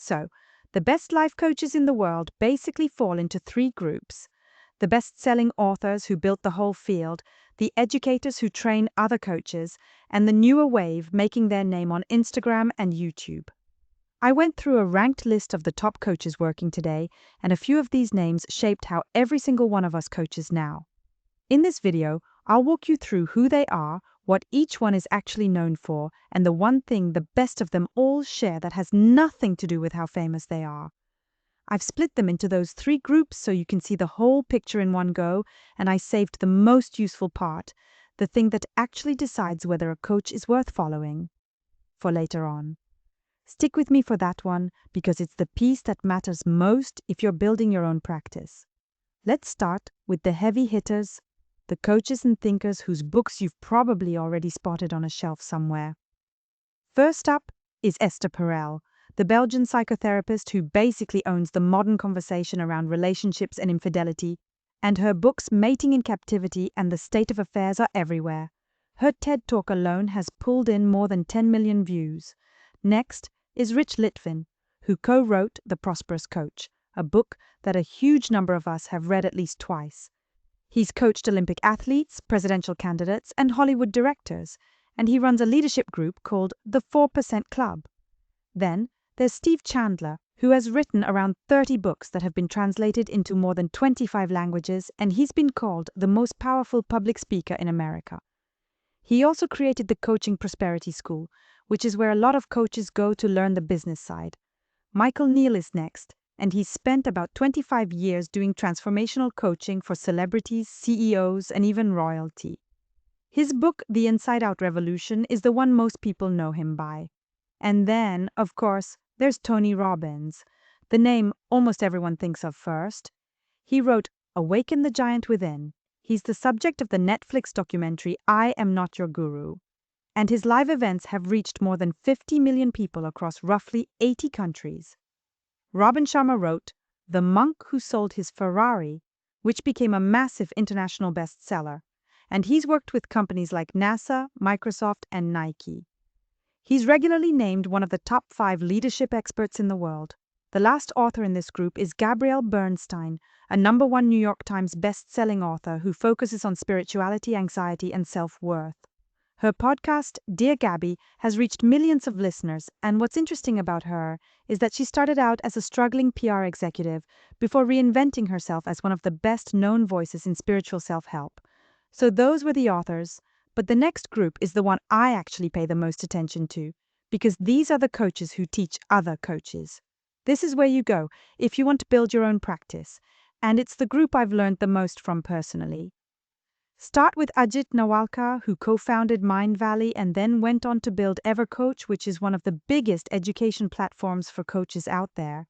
So, the best life coaches in the world basically fall into three groups: the best-selling authors who built the whole field, the educators who train other coaches, and the newer wave making their name on Instagram and YouTube. I went through a ranked list of the top coaches working today, and a few of these names shaped how every single one of us coaches now. In this video, I'll walk you through who they are, what each one is actually known for, and the one thing the best of them all share that has nothing to do with how famous they are. I've split them into those three groups so you can see the whole picture in one go, and I saved the most useful part, the thing that actually decides whether a coach is worth following, for later on. Stick with me for that one, because it's the piece that matters most if you're building your own practice. Let's start with the heavy hitters, the coaches and thinkers whose books you've probably already spotted on a shelf somewhere. First up is Esther Perel, the Belgian psychotherapist who basically owns the modern conversation around relationships and infidelity, and her books Mating in Captivity and The State of Affairs are everywhere. Her TED Talk alone has pulled in more than 10 million views. Next is Rich Litvin, who co-wrote The Prosperous Coach, a book that a huge number of us have read at least twice. He's coached Olympic athletes, presidential candidates, and Hollywood directors, and he runs a leadership group called the 4% Club. Then there's Steve Chandler, who has written around 30 books that have been translated into more than 25 languages, and he's been called the most powerful public speaker in America. He also created the Coaching Prosperity School, which is where a lot of coaches go to learn the business side. Michael Neal is next, and he's spent about 25 years doing transformational coaching for celebrities, CEOs, and even royalty. His book, The Inside Out Revolution, is the one most people know him by. And then, of course, there's Tony Robbins, the name almost everyone thinks of first. He wrote Awaken the Giant Within. He's the subject of the Netflix documentary I Am Not Your Guru. And his live events have reached more than 50 million people across roughly 80 countries. Robin Sharma wrote The Monk Who Sold His Ferrari, which became a massive international bestseller, and he's worked with companies like NASA, Microsoft, and Nike. He's regularly named one of the top 5 leadership experts in the world. The last author in this group is Gabrielle Bernstein, a #1 New York Times best-selling author who focuses on spirituality, anxiety, and self-worth. Her podcast, Dear Gabby, has reached millions of listeners, and what's interesting about her is that she started out as a struggling PR executive before reinventing herself as one of the best-known voices in spiritual self-help. So those were the authors, but the next group is the one I actually pay the most attention to, because these are the coaches who teach other coaches. This is where you go if you want to build your own practice, and it's the group I've learned the most from personally. Start with Ajit Nawalkar, who co-founded Mind Valley and then went on to build EverCoach, which is one of the biggest education platforms for coaches out there.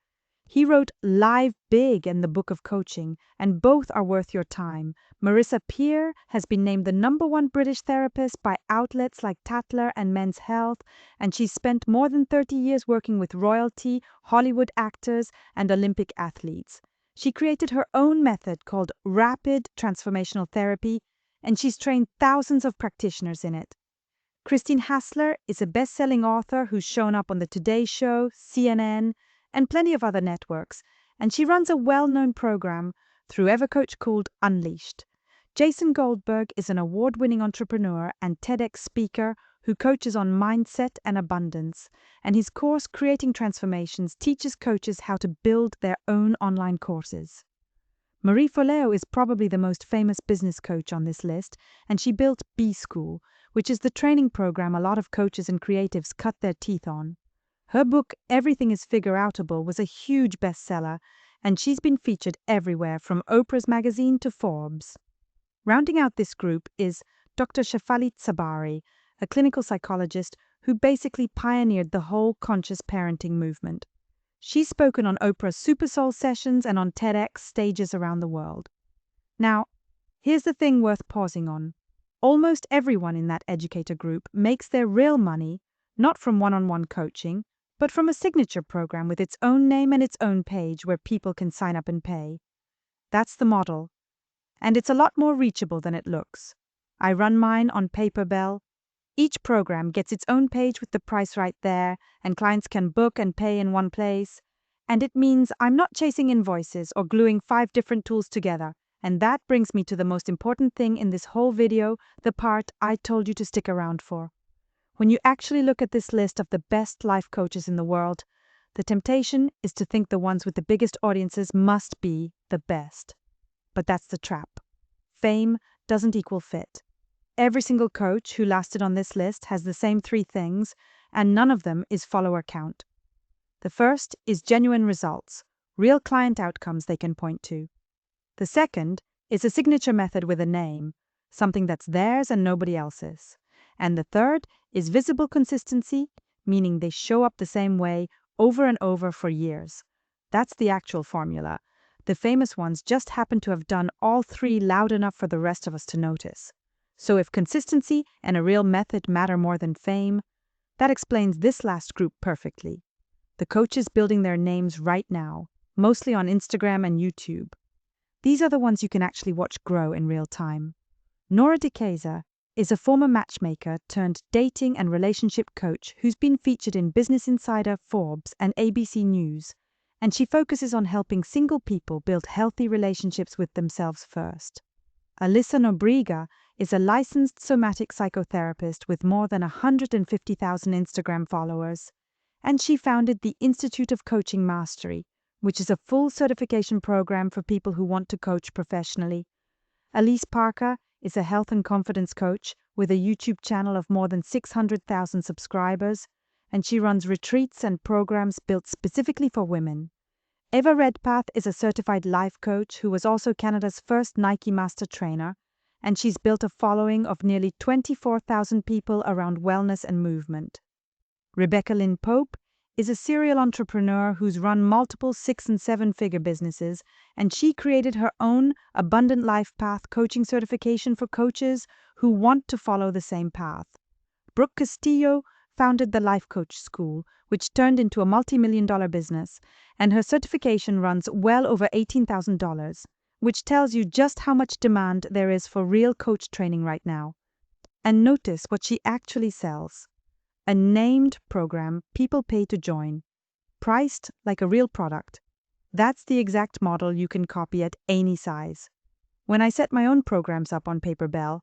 He wrote Live Big and the Book of Coaching, and both are worth your time. Marissa Peer has been named the #1 British therapist by outlets like Tatler and Men's Health, and she's spent more than 30 years working with royalty, Hollywood actors, and Olympic athletes. She created her own method called Rapid Transformational Therapy, and she's trained thousands of practitioners in it. Christine Hassler is a best-selling author who's shown up on The Today Show, CNN, and plenty of other networks, and she runs a well-known program through EverCoach called Unleashed. Jason Goldberg is an award-winning entrepreneur and TEDx speaker who coaches on mindset and abundance, and his course Creating Transformations teaches coaches how to build their own online courses. Marie Forleo is probably the most famous business coach on this list, and she built B-School, which is the training program a lot of coaches and creatives cut their teeth on. Her book, Everything is Figure-Outable, was a huge bestseller, and she's been featured everywhere from Oprah's magazine to Forbes. Rounding out this group is Dr. Shefali Tsabari, a clinical psychologist who basically pioneered the whole conscious parenting movement. She's spoken on Oprah's Super Soul sessions and on TEDx stages around the world. Now, here's the thing worth pausing on. Almost everyone in that educator group makes their real money, not from one-on-one coaching, but from a signature program with its own name and its own page where people can sign up and pay. That's the model. And it's a lot more reachable than it looks. I run mine on Paperbell. Each program gets its own page with the price right there, and clients can book and pay in one place. And it means I'm not chasing invoices or gluing 5 different tools together. And that brings me to the most important thing in this whole video, the part I told you to stick around for. When you actually look at this list of the best life coaches in the world, the temptation is to think the ones with the biggest audiences must be the best. But that's the trap. Fame doesn't equal fit. Every single coach who lasted on this list has the same 3 things, and none of them is follower count. The first is genuine results, real client outcomes they can point to. The second is a signature method with a name, something that's theirs and nobody else's. And the third is visible consistency, meaning they show up the same way over and over for years. That's the actual formula. The famous ones just happen to have done all 3 loud enough for the rest of us to notice. So if consistency and a real method matter more than fame, that explains this last group perfectly. The coaches building their names right now, mostly on Instagram and YouTube. These are the ones you can actually watch grow in real time. Nora DeCasa is a former matchmaker turned dating and relationship coach who's been featured in Business Insider, Forbes, and ABC News, and she focuses on helping single people build healthy relationships with themselves first. Alyssa Nobriga is a licensed somatic psychotherapist with more than 150,000 Instagram followers, and she founded the Institute of Coaching Mastery, which is a full certification program for people who want to coach professionally. Elise Parker is a health and confidence coach with a YouTube channel of more than 600,000 subscribers, and she runs retreats and programs built specifically for women. Eva Redpath is a certified life coach who was also Canada's first Nike Master Trainer, and she's built a following of nearly 24,000 people around wellness and movement. Rebecca Lynn Pope is a serial entrepreneur who's run multiple 6- and 7-figure businesses, and she created her own Abundant Life Path coaching certification for coaches who want to follow the same path. Brooke Castillo founded the Life Coach School, which turned into a multi-million-dollar business, and her certification runs well over $18,000, which tells you just how much demand there is for real coach training right now. And notice what she actually sells. A named program people pay to join, priced like a real product. That's the exact model you can copy at any size. When I set my own programs up on Paperbell,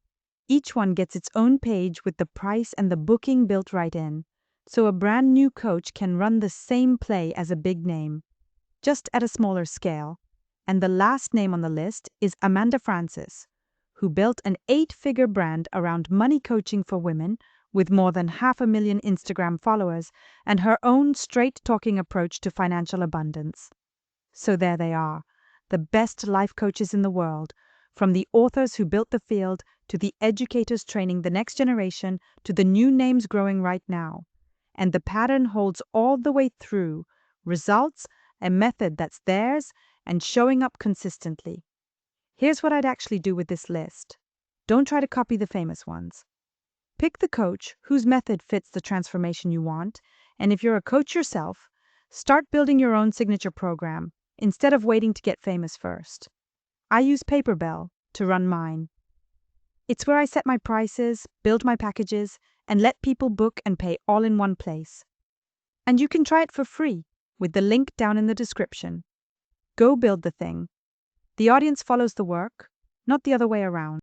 each one gets its own page with the price and the booking built right in, so a brand new coach can run the same play as a big name, just at a smaller scale. And the last name on the list is Amanda Francis, who built an 8-figure brand around money coaching for women with more than 500,000 Instagram followers and her own straight-talking approach to financial abundance. So there they are, the best life coaches in the world, from the authors who built the field to the educators training the next generation to the new names growing right now. And the pattern holds all the way through: results, a method that's theirs, and showing up consistently. Here's what I'd actually do with this list. Don't try to copy the famous ones. Pick the coach whose method fits the transformation you want, and if you're a coach yourself, start building your own signature program instead of waiting to get famous first. I use Paperbell to run mine. It's where I set my prices, build my packages, and let people book and pay all in one place. And you can try it for free with the link down in the description. Go build the thing. The audience follows the work, not the other way around.